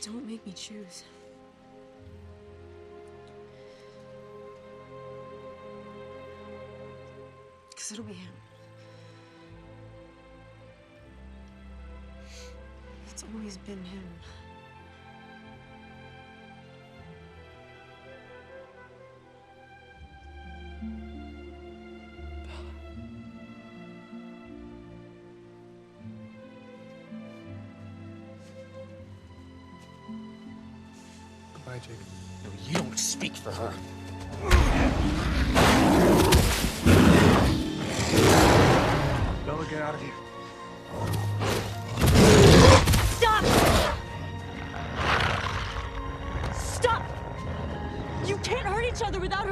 Don't make me choose. Because it'll be him. It's always been him. Goodbye, Jake. No, you don't speak for her. Bella, get out of here. Stop! Stop! You can't hurt each other without